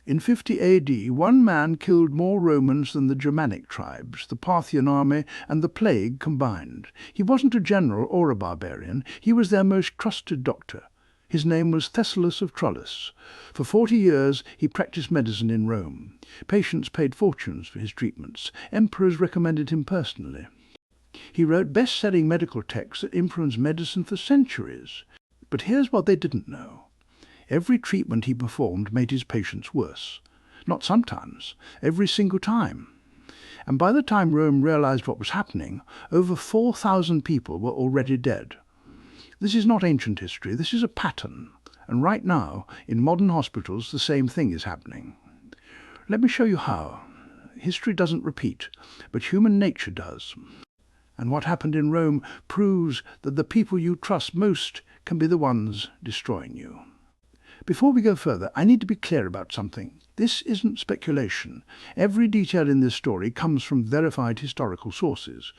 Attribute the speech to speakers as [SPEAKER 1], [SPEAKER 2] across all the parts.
[SPEAKER 1] In 50 AD, one man killed more Romans than the Germanic tribes, the Parthian army, and the plague combined. He wasn't a general or a barbarian. He was their most trusted doctor. His name was Thessalus of Tralles. For 40 years he practiced medicine in Rome. Patients paid fortunes for his treatments. Emperors recommended him personally. He wrote best-selling medical texts that influenced medicine for centuries. But here's what they didn't know. Every treatment he performed made his patients worse. Not sometimes, every single time. And by the time Rome realized what was happening, over 4,000 people were already dead. This is not ancient history, this is a pattern. And right now, in modern hospitals, the same thing is happening. Let me show you how. History doesn't repeat, but human nature does. And what happened in Rome proves that the people you trust most can be the ones destroying you. Before we go further, I need to be clear about something. This isn't speculation. Every detail in this story comes from verified historical sources.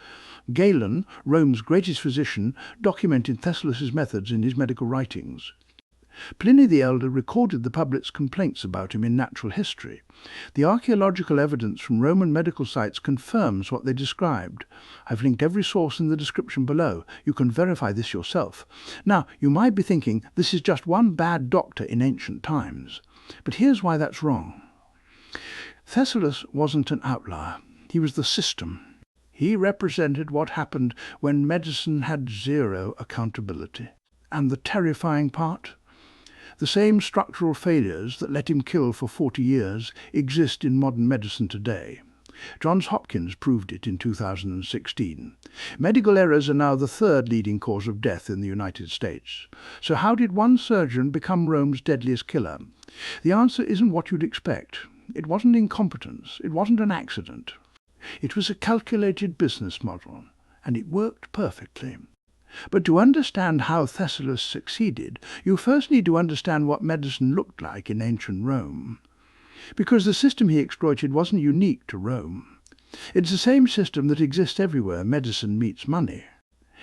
[SPEAKER 1] Galen, Rome's greatest physician, documented Thessalus' methods in his medical writings. Pliny the Elder recorded the public's complaints about him in natural history. The archaeological evidence from Roman medical sites confirms what they described. I've linked every source in the description below. You can verify this yourself. Now, you might be thinking this is just one bad doctor in ancient times. But here's why that's wrong. Thessalus wasn't an outlier. He was the system. He represented what happened when medicine had zero accountability. And the terrifying part? The same structural failures that let him kill for 40 years exist in modern medicine today. Johns Hopkins proved it in 2016. Medical errors are now the third leading cause of death in the United States. So how did one surgeon become Rome's deadliest killer? The answer isn't what you'd expect. It wasn't incompetence. It wasn't an accident. It was a calculated business model, and it worked perfectly. But to understand how Thessalus succeeded, you first need to understand what medicine looked like in ancient Rome. Because the system he exploited wasn't unique to Rome. It's the same system that exists everywhere medicine meets money.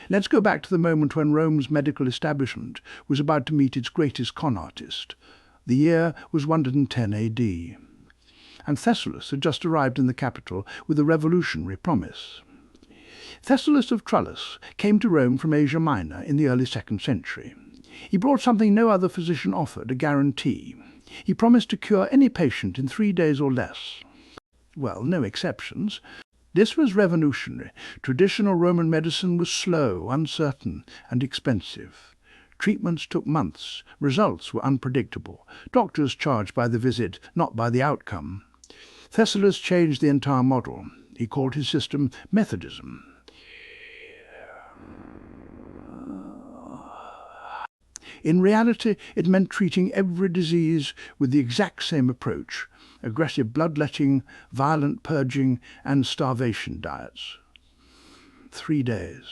[SPEAKER 1] Let's go back to the moment when Rome's medical establishment was about to meet its greatest con artist. The year was 110 AD. And Thessalus had just arrived in the capital with a revolutionary promise. Thessalus of Tralles came to Rome from Asia Minor in the early 2nd century. He brought something no other physician offered, a guarantee. He promised to cure any patient in 3 days or less. Well, no exceptions. This was revolutionary. Traditional Roman medicine was slow, uncertain, and expensive. Treatments took months. Results were unpredictable. Doctors charged by the visit, not by the outcome. Thessalus changed the entire model. He called his system Methodism. In reality, it meant treating every disease with the exact same approach: aggressive bloodletting, violent purging, and starvation diets. 3 days.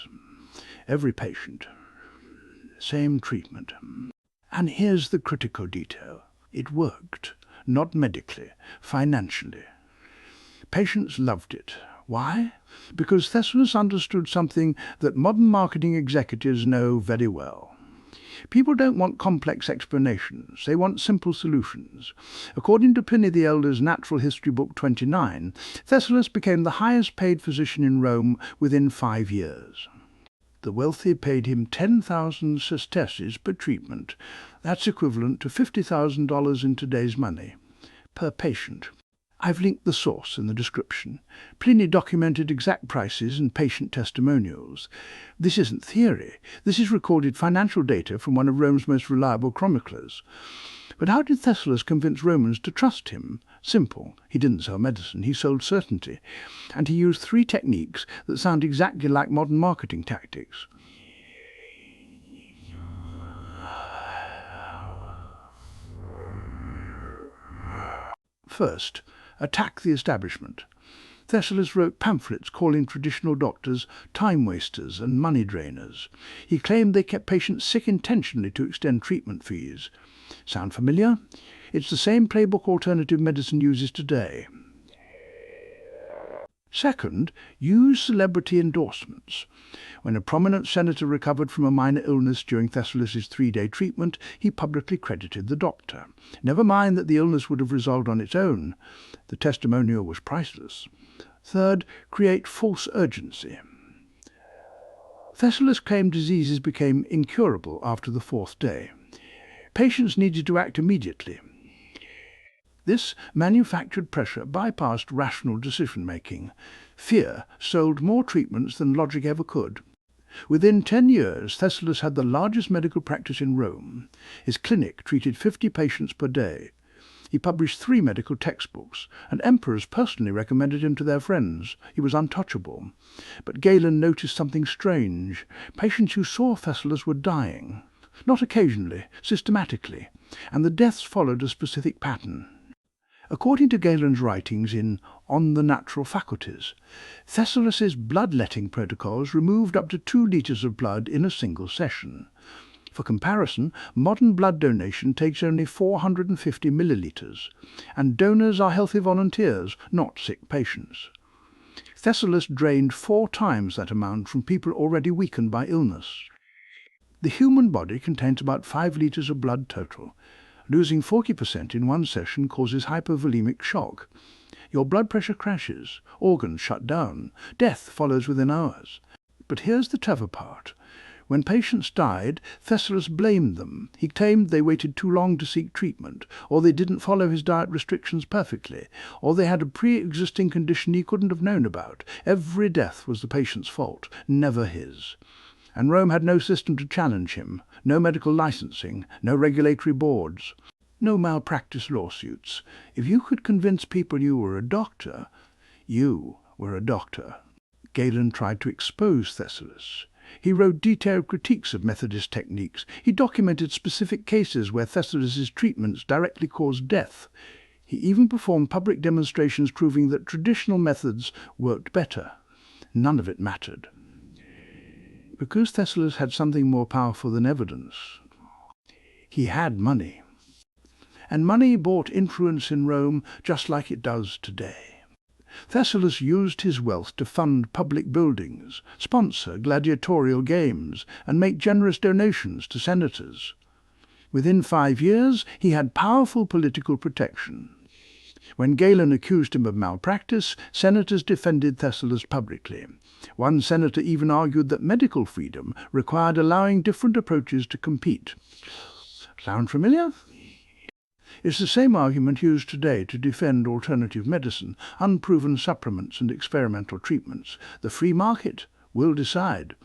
[SPEAKER 1] Every patient. Same treatment. And here's the critical detail. It worked. Not medically, financially. Patients loved it. Why? Because Thessalus understood something that modern marketing executives know very well. People don't want complex explanations, they want simple solutions. According to Pliny the Elder's Natural History Book 29, Thessalus became the highest paid physician in Rome within 5 years. The wealthy paid him 10,000 sesterces per treatment. That's equivalent to $50,000 in today's money, per patient. I've linked the source in the description. Pliny documented exact prices and patient testimonials. This isn't theory. This is recorded financial data from one of Rome's most reliable chroniclers. But how did Thessalus convince Romans to trust him? Simple. He didn't sell medicine, he sold certainty. And he used 3 techniques that sound exactly like modern marketing tactics. First, attack the establishment. Thessalus wrote pamphlets calling traditional doctors time wasters and money drainers. He claimed they kept patients sick intentionally to extend treatment fees. Sound familiar? It's the same playbook alternative medicine uses today. Second, use celebrity endorsements. When a prominent senator recovered from a minor illness during Thessalus' 3-day treatment, he publicly credited the doctor. Never mind that the illness would have resolved on its own. The testimonial was priceless. Third, create false urgency. Thessalus claimed diseases became incurable after the 4th day. Patients needed to act immediately. This manufactured pressure bypassed rational decision-making. Fear sold more treatments than logic ever could. Within 10 years, Thessalus had the largest medical practice in Rome. His clinic treated 50 patients per day. He published 3 medical textbooks, and emperors personally recommended him to their friends. He was untouchable. But Galen noticed something strange. Patients who saw Thessalus were dying. Not occasionally, systematically, and the deaths followed a specific pattern. According to Galen's writings in On the Natural Faculties, Thessalus' bloodletting protocols removed up to 2 litres of blood in a single session. For comparison, modern blood donation takes only 450 millilitres, and donors are healthy volunteers, not sick patients. Thessalus drained 4 times that amount from people already weakened by illness. The human body contains about 5 litres of blood total. Losing 40% in one session causes hypovolemic shock. Your blood pressure crashes, organs shut down, death follows within hours. But here's the clever part. When patients died, Thessalus blamed them. He claimed they waited too long to seek treatment, or they didn't follow his diet restrictions perfectly, or they had a pre-existing condition he couldn't have known about. Every death was the patient's fault, never his. And Rome had no system to challenge him, no medical licensing, no regulatory boards, no malpractice lawsuits. If you could convince people you were a doctor, you were a doctor. Galen tried to expose Thessalus. He wrote detailed critiques of Methodist techniques. He documented specific cases where Thessalus' treatments directly caused death. He even performed public demonstrations proving that traditional methods worked better. None of it mattered. Because Thessalus had something more powerful than evidence. He had money. And money bought influence in Rome just like it does today. Thessalus used his wealth to fund public buildings, sponsor gladiatorial games, and make generous donations to senators. Within 5 years, he had powerful political protection. When Galen accused him of malpractice, senators defended Thessalus publicly. One senator even argued that medical freedom required allowing different approaches to compete. Sound familiar? It's the same argument used today to defend alternative medicine, unproven supplements and experimental treatments. The free market will decide.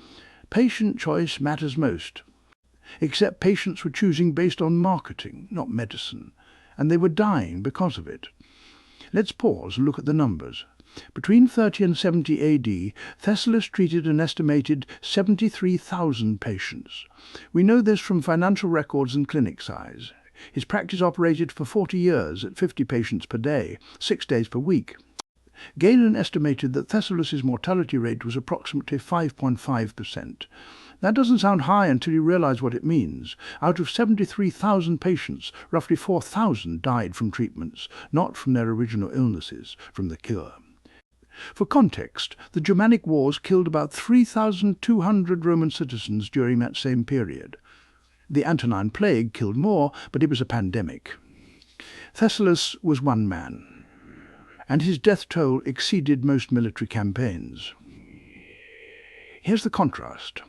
[SPEAKER 1] Patient choice matters most. Except patients were choosing based on marketing, not medicine, and they were dying because of it. Let's pause and look at the numbers. Between 30 and 70 AD, Thessalus treated an estimated 73,000 patients. We know this from financial records and clinic size. His practice operated for 40 years at 50 patients per day, 6 days per week. Galen estimated that Thessalus' mortality rate was approximately 5.5%. That doesn't sound high until you realize what it means. Out of 73,000 patients, roughly 4,000 died from treatments, not from their original illnesses, from the cure. For context, the Germanic Wars killed about 3,200 Roman citizens during that same period. The Antonine Plague killed more, but it was a pandemic. Thessalus was one man, and his death toll exceeded most military campaigns. Here's the contrast.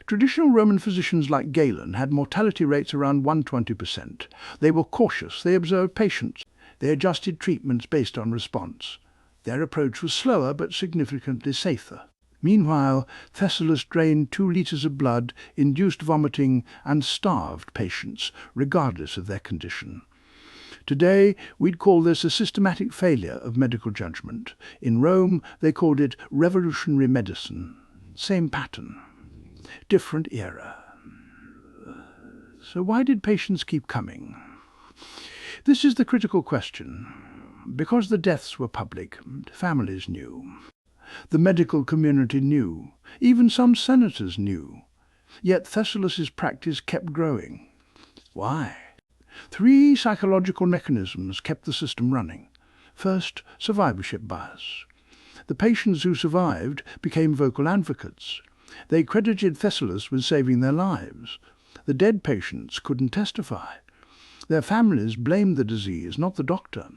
[SPEAKER 1] Traditional Roman physicians like Galen had mortality rates around 120%. They were cautious, they observed patients, they adjusted treatments based on response. Their approach was slower but significantly safer. Meanwhile, Thessalus drained 2 litres of blood, induced vomiting, and starved patients, regardless of their condition. Today, we'd call this a systematic failure of medical judgment. In Rome, they called it revolutionary medicine. Same pattern. Different era. So why did patients keep coming? This is the critical question. Because the deaths were public, families knew. The medical community knew. Even some senators knew. Yet Thessalus' practice kept growing. Why? 3 psychological mechanisms kept the system running. First, survivorship bias. The patients who survived became vocal advocates. They credited Thessalus with saving their lives. The dead patients couldn't testify. Their families blamed the disease, not the doctor.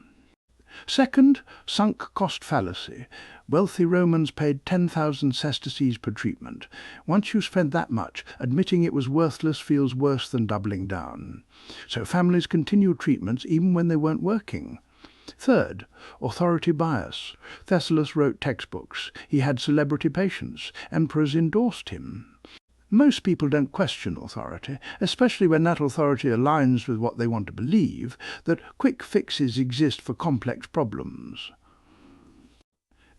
[SPEAKER 1] Second, sunk cost fallacy. Wealthy Romans paid 10,000 sesterces per treatment. Once you spend that much, admitting it was worthless feels worse than doubling down. So families continued treatments even when they weren't working. Third, authority bias. Thessalus wrote textbooks. He had celebrity patients. Emperors endorsed him. Most people don't question authority, especially when that authority aligns with what they want to believe, that quick fixes exist for complex problems.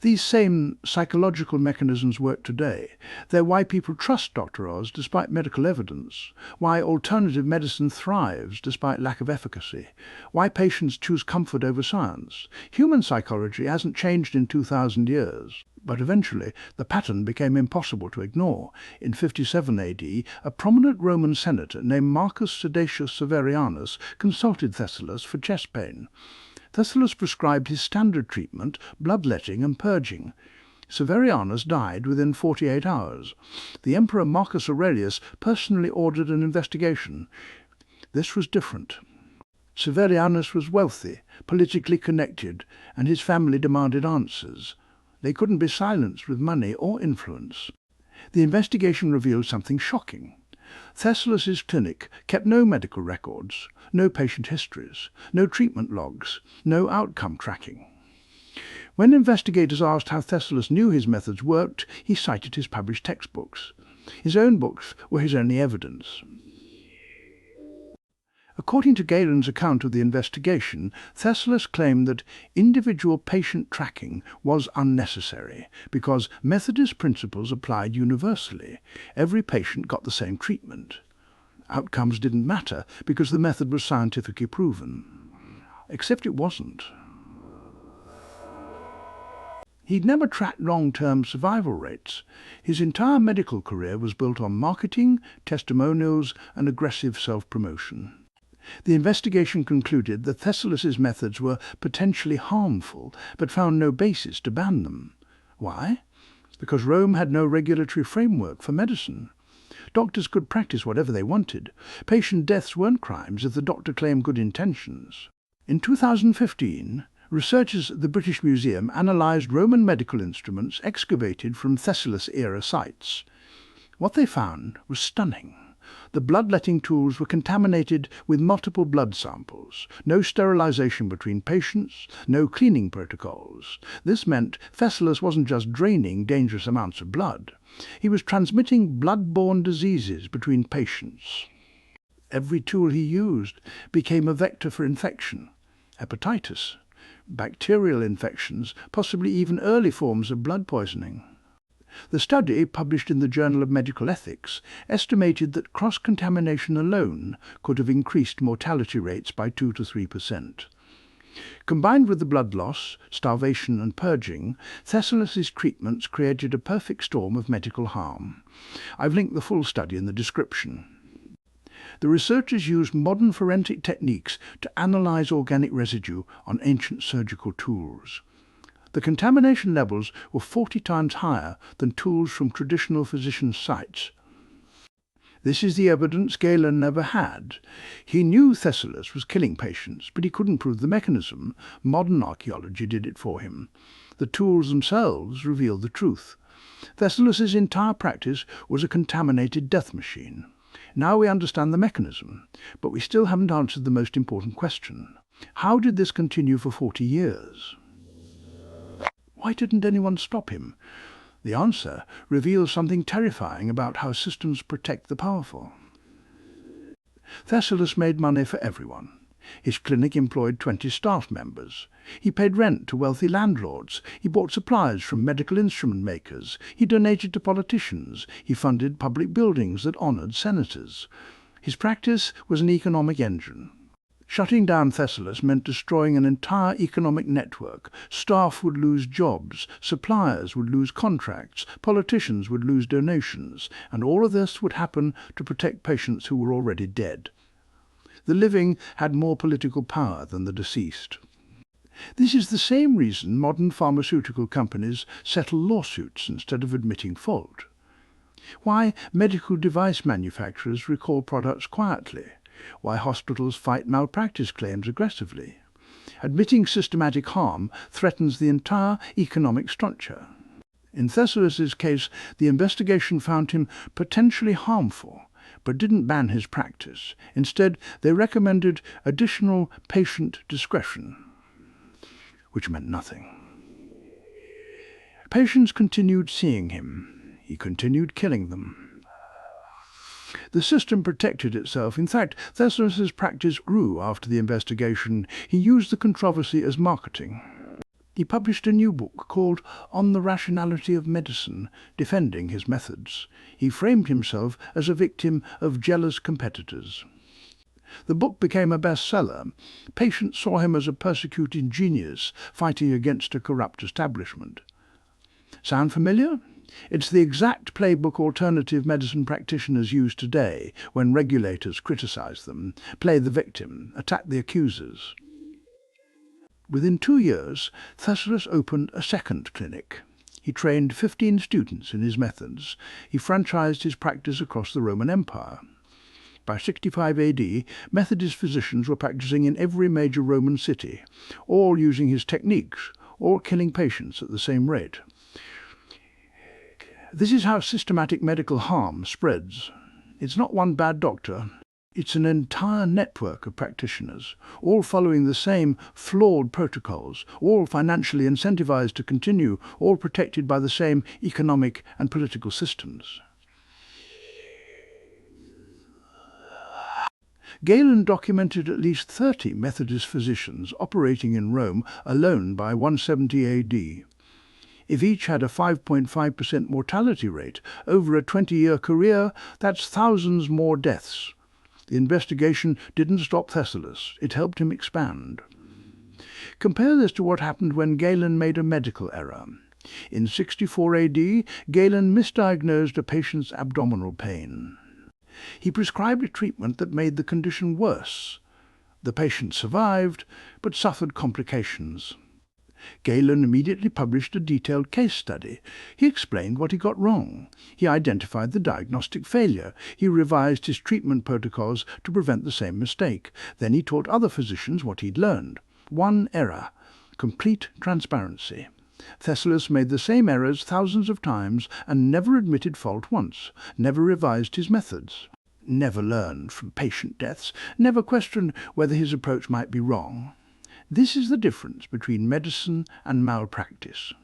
[SPEAKER 1] These same psychological mechanisms work today. They're why people trust Dr. Oz despite medical evidence, why alternative medicine thrives despite lack of efficacy, why patients choose comfort over science. Human psychology hasn't changed in 2,000 years. But eventually the pattern became impossible to ignore. In 57 AD, a prominent Roman senator named Marcus Sedatius Severianus consulted Thessalus for chest pain. Thessalus prescribed his standard treatment, bloodletting and purging. Severianus died within 48 hours. The Emperor Marcus Aurelius personally ordered an investigation. This was different. Severianus was wealthy, politically connected, and his family demanded answers. They couldn't be silenced with money or influence. The investigation revealed something shocking. Thessalus's clinic kept no medical records, no patient histories, no treatment logs, no outcome tracking. When investigators asked how Thessalus knew his methods worked, he cited his published textbooks. His own books were his only evidence. According to Galen's account of the investigation, Thessalus claimed that individual patient tracking was unnecessary because Methodist principles applied universally. Every patient got the same treatment. Outcomes didn't matter because the method was scientifically proven. Except it wasn't. He'd never tracked long-term survival rates. His entire medical career was built on marketing, testimonials, and aggressive self-promotion. The investigation concluded that Thessalus's methods were potentially harmful, but found no basis to ban them. Why? Because Rome had no regulatory framework for medicine. Doctors could practice whatever they wanted. Patient deaths weren't crimes if the doctor claimed good intentions. In 2015, researchers at the British Museum analysed Roman medical instruments excavated from Thessalus-era sites. What they found was stunning. The bloodletting tools were contaminated with multiple blood samples, no sterilisation between patients, no cleaning protocols. This meant Thessalus wasn't just draining dangerous amounts of blood. He was transmitting blood-borne diseases between patients. Every tool he used became a vector for infection, hepatitis, bacterial infections, possibly even early forms of blood poisoning. The study, published in the Journal of Medical Ethics, estimated that cross-contamination alone could have increased mortality rates by 2 to 3%. Combined with the blood loss, starvation and purging, Thessalus's treatments created a perfect storm of medical harm. I've linked the full study in the description. The researchers used modern forensic techniques to analyse organic residue on ancient surgical tools. The contamination levels were 40 times higher than tools from traditional physicians' sites. This is the evidence Galen never had. He knew Thessalus was killing patients, but he couldn't prove the mechanism. Modern archaeology did it for him. The tools themselves revealed the truth. Thessalus's entire practice was a contaminated death machine. Now we understand the mechanism, but we still haven't answered the most important question. How did this continue for 40 years? Why didn't anyone stop him? The answer reveals something terrifying about how systems protect the powerful. Thessalus made money for everyone. His clinic employed 20 staff members. He paid rent to wealthy landlords. He bought supplies from medical instrument makers. He donated to politicians. He funded public buildings that honoured senators. His practice was an economic engine. Shutting down Thessalus meant destroying an entire economic network. Staff would lose jobs, suppliers would lose contracts, politicians would lose donations, and all of this would happen to protect patients who were already dead. The living had more political power than the deceased. This is the same reason modern pharmaceutical companies settle lawsuits instead of admitting fault. Why medical device manufacturers recall products quietly. Why hospitals fight malpractice claims aggressively. Admitting systematic harm threatens the entire economic structure. In Thessalus' case, the investigation found him potentially harmful, but didn't ban his practice. Instead, they recommended additional patient discretion, which meant nothing. Patients continued seeing him. He continued killing them. The system protected itself. In fact, Thessalus' practice grew after the investigation. He used the controversy as marketing. He published a new book called On the Rationality of Medicine, defending his methods. He framed himself as a victim of jealous competitors. The book became a bestseller. Patients saw him as a persecuted genius fighting against a corrupt establishment. Sound familiar? It's the exact playbook alternative medicine practitioners use today when regulators criticize them, play the victim, attack the accusers. Within 2 years, Thessalus opened a second clinic. He trained 15 students in his methods. He franchised his practice across the Roman Empire. By 65 AD, Methodist physicians were practicing in every major Roman city, all using his techniques, all killing patients at the same rate. This is how systematic medical harm spreads. It's not one bad doctor. It's an entire network of practitioners, all following the same flawed protocols, all financially incentivized to continue, all protected by the same economic and political systems. Galen documented at least 30 Methodist physicians operating in Rome alone by 170 AD. If each had a 5.5% mortality rate over a 20-year career, that's thousands more deaths. The investigation didn't stop Thessalus, it helped him expand. Compare this to what happened when Galen made a medical error. In 64 AD, Galen misdiagnosed a patient's abdominal pain. He prescribed a treatment that made the condition worse. The patient survived, but suffered complications. Galen immediately published a detailed case study. He explained what he got wrong. He identified the diagnostic failure. He revised his treatment protocols to prevent the same mistake. Then he taught other physicians what he'd learned. One error: complete transparency. Thessalus made the same errors thousands of times and never admitted fault once, never revised his methods, never learned from patient deaths, never questioned whether his approach might be wrong. This is the difference between medicine and malpractice.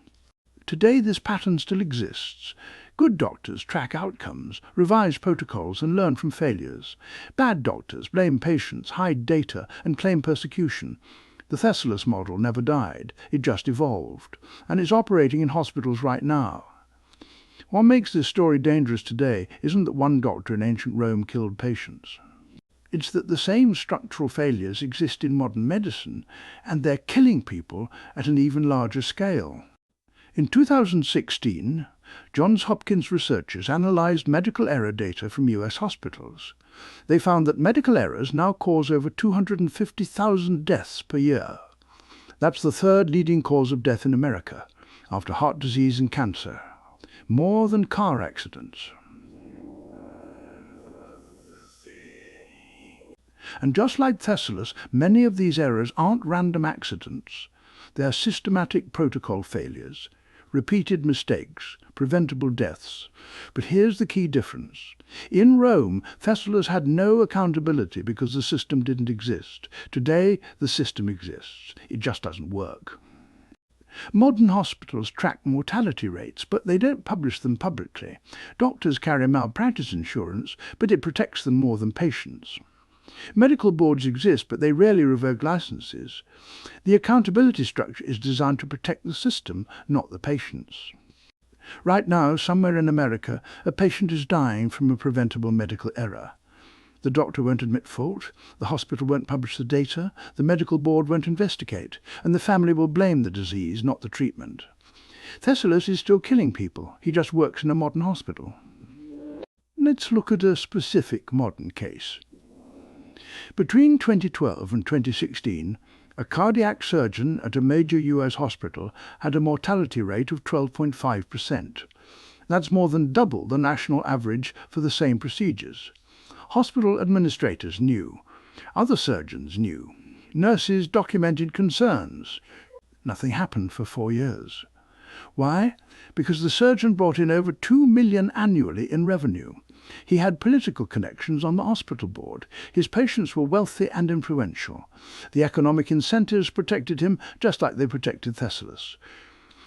[SPEAKER 1] Today this pattern still exists. Good doctors track outcomes, revise protocols and learn from failures. Bad doctors blame patients, hide data and claim persecution. The Thessalus model never died, it just evolved, and it's operating in hospitals right now. What makes this story dangerous today isn't that one doctor in ancient Rome killed patients. It's that the same structural failures exist in modern medicine, and they're killing people at an even larger scale. In 2016, Johns Hopkins researchers analysed medical error data from US hospitals. They found that medical errors now cause over 250,000 deaths per year. That's the third leading cause of death in America, after heart disease and cancer. More than car accidents. And just like Thessalus, many of these errors aren't random accidents. They are systematic protocol failures, repeated mistakes, preventable deaths. But here's the key difference. In Rome, Thessalus had no accountability because the system didn't exist. Today, the system exists. It just doesn't work. Modern hospitals track mortality rates, but they don't publish them publicly. Doctors carry malpractice insurance, but it protects them more than patients. Medical boards exist, but they rarely revoke licenses. The accountability structure is designed to protect the system, not the patients. Right now, somewhere in America, a patient is dying from a preventable medical error. The doctor won't admit fault, the hospital won't publish the data, the medical board won't investigate, and the family will blame the disease, not the treatment. Thessalus is still killing people. He just works in a modern hospital. Let's look at a specific modern case. Between 2012 and 2016, A cardiac surgeon at a major US hospital had a mortality rate of 12.5%. That's more than double the national average for the same procedures. Hospital administrators knew. Other surgeons knew. Nurses documented concerns. Nothing happened for 4 years. Why? Because the surgeon brought in over $2 million annually in revenue. He had political connections on the hospital board. His patients were wealthy and influential. The economic incentives protected him just like they protected Thessalus.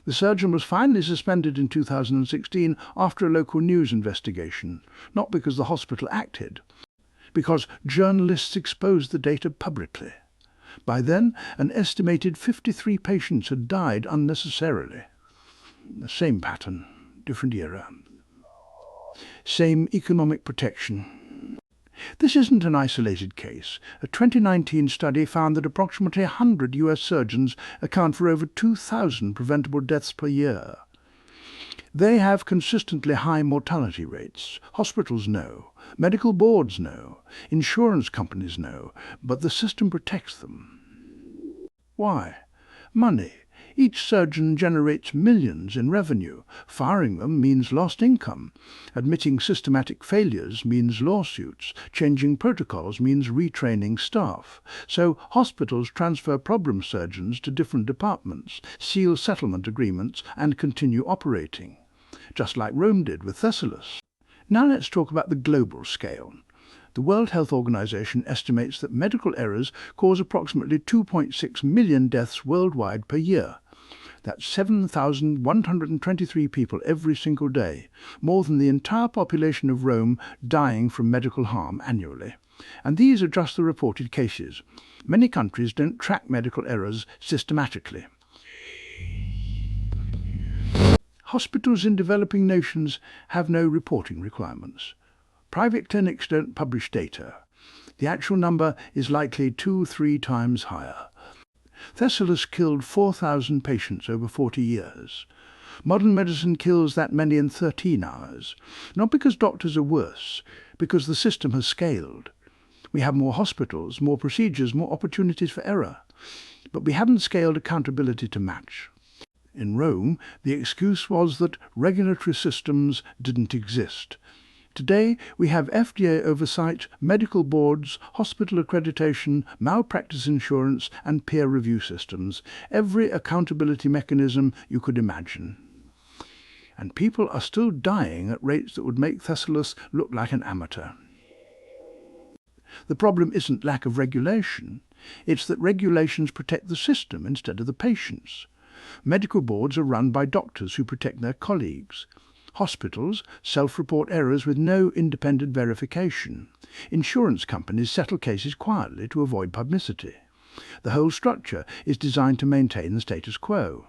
[SPEAKER 1] The surgeon was finally suspended in 2016 after a local news investigation, not because the hospital acted, because journalists exposed the data publicly. By then, an estimated 53 patients had died unnecessarily. The same pattern, different era. Same economic protection. This isn't an isolated case. A 2019 study found that approximately 100 US surgeons account for over 2,000 preventable deaths per year. They have consistently high mortality rates. Hospitals know. Medical boards know. Insurance companies know. But the system protects them. Why? Money. Each surgeon generates millions in revenue. Firing them means lost income. Admitting systematic failures means lawsuits. Changing protocols means retraining staff. So hospitals transfer problem surgeons to different departments, seal settlement agreements, and continue operating. Just like Rome did with Thessalus. Now let's talk about the global scale. The World Health Organization estimates that medical errors cause approximately 2.6 million deaths worldwide per year. That's 7,123 people every single day, more than the entire population of Rome dying from medical harm annually. And these are just the reported cases. Many countries don't track medical errors systematically. Hospitals in developing nations have no reporting requirements. Private clinics don't publish data. The actual number is likely 2-3 times higher. Thessalus killed 4,000 patients over 40 years. Modern medicine kills that many in 13 hours. Not because doctors are worse, because the system has scaled. We have more hospitals, more procedures, more opportunities for error. But we haven't scaled accountability to match. In Rome, the excuse was that regulatory systems didn't exist. Today, we have FDA oversight, medical boards, hospital accreditation, malpractice insurance, and peer review systems. Every accountability mechanism you could imagine. And people are still dying at rates that would make Thessalus look like an amateur. The problem isn't lack of regulation. It's that regulations protect the system instead of the patients. Medical boards are run by doctors who protect their colleagues. Hospitals self-report errors with no independent verification. Insurance companies settle cases quietly to avoid publicity. The whole structure is designed to maintain the status quo.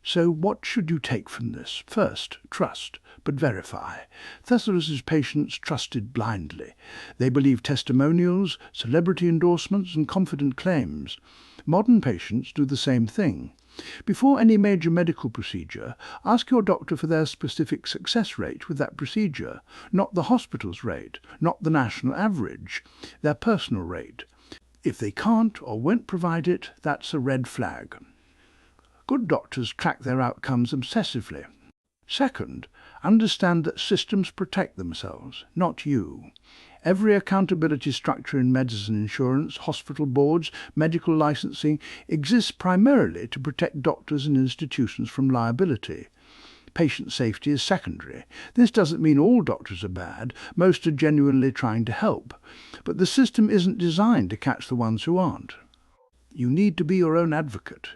[SPEAKER 1] So what should you take from this? First, trust, but verify. Thessalus's patients trusted blindly. They believed testimonials, celebrity endorsements, and confident claims. Modern patients do the same thing. Before any major medical procedure, ask your doctor for their specific success rate with that procedure, not the hospital's rate, not the national average, their personal rate. If they can't or won't provide it, that's a red flag. Good doctors track their outcomes obsessively. Second, understand that systems protect themselves, not you. Every accountability structure in medicine insurance, hospital boards, medical licensing exists primarily to protect doctors and institutions from liability. Patient safety is secondary. This doesn't mean all doctors are bad. Most are genuinely trying to help. But the system isn't designed to catch the ones who aren't. You need to be your own advocate.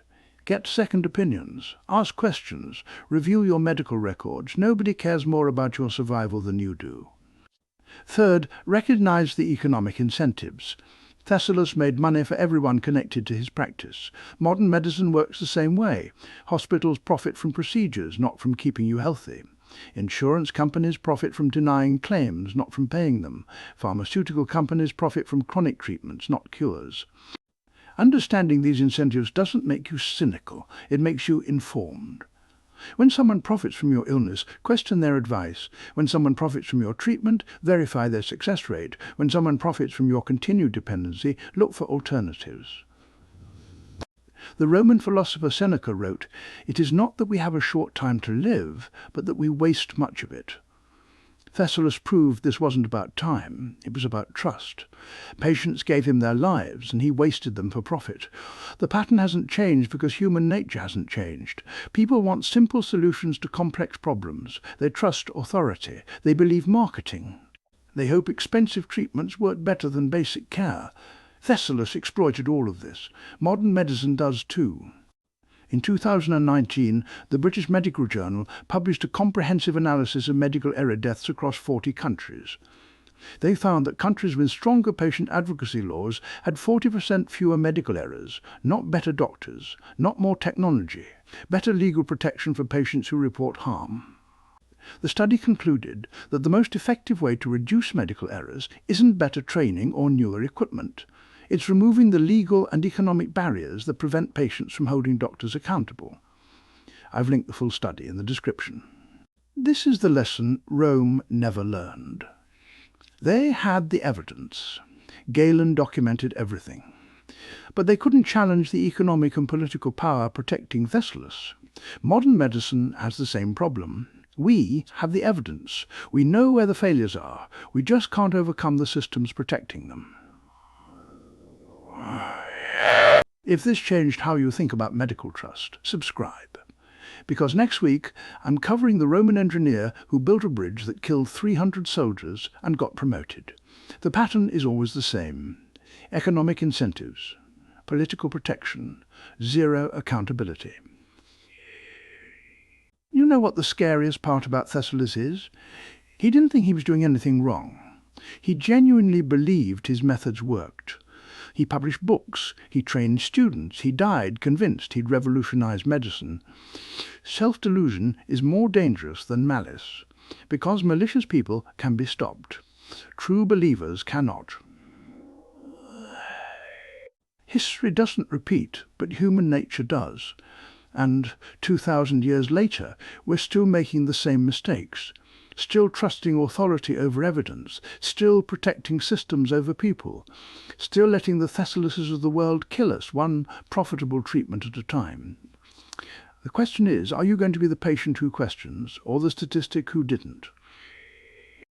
[SPEAKER 1] Get second opinions. Ask questions. Review your medical records. Nobody cares more about your survival than you do. Third, recognize the economic incentives. Thessalus made money for everyone connected to his practice. Modern medicine works the same way. Hospitals profit from procedures, not from keeping you healthy. Insurance companies profit from denying claims, not from paying them. Pharmaceutical companies profit from chronic treatments, not cures. Understanding these incentives doesn't make you cynical. It makes you informed. When someone profits from your illness, question their advice. When someone profits from your treatment, verify their success rate. When someone profits from your continued dependency, look for alternatives. The Roman philosopher Seneca wrote, "It is not that we have a short time to live, but that we waste much of it." Thessalus proved this wasn't about time, it was about trust. Patients gave him their lives, and he wasted them for profit. The pattern hasn't changed because human nature hasn't changed. People want simple solutions to complex problems. They trust authority. They believe marketing. They hope expensive treatments work better than basic care. Thessalus exploited all of this. Modern medicine does too. In 2019, the British Medical Journal published a comprehensive analysis of medical error deaths across 40 countries. They found that countries with stronger patient advocacy laws had 40% fewer medical errors, not better doctors, not more technology, better legal protection for patients who report harm. The study concluded that the most effective way to reduce medical errors isn't better training or newer equipment. It's removing the legal and economic barriers that prevent patients from holding doctors accountable. I've linked the full study in the description. This is the lesson Rome never learned. They had the evidence. Galen documented everything. But they couldn't challenge the economic and political power protecting Thessalus. Modern medicine has the same problem. We have the evidence. We know where the failures are. We just can't overcome the systems protecting them. If this changed how you think about medical trust, subscribe. Because next week I'm covering the Roman engineer who built a bridge that killed 300 soldiers and got promoted. The pattern is always the same. Economic incentives, political protection, zero accountability. You know what the scariest part about Thessalus is? He didn't think he was doing anything wrong. He genuinely believed his methods worked. He published books, he trained students, he died convinced he'd revolutionized medicine. Self-delusion is more dangerous than malice, because malicious people can be stopped. True believers cannot. History doesn't repeat, but human nature does. And 2,000 years later, we're still making the same mistakes. Still trusting authority over evidence, still protecting systems over people, still letting the Thessaluses of the world kill us, one profitable treatment at a time. The question is, are you going to be the patient who questions, or the statistic who didn't?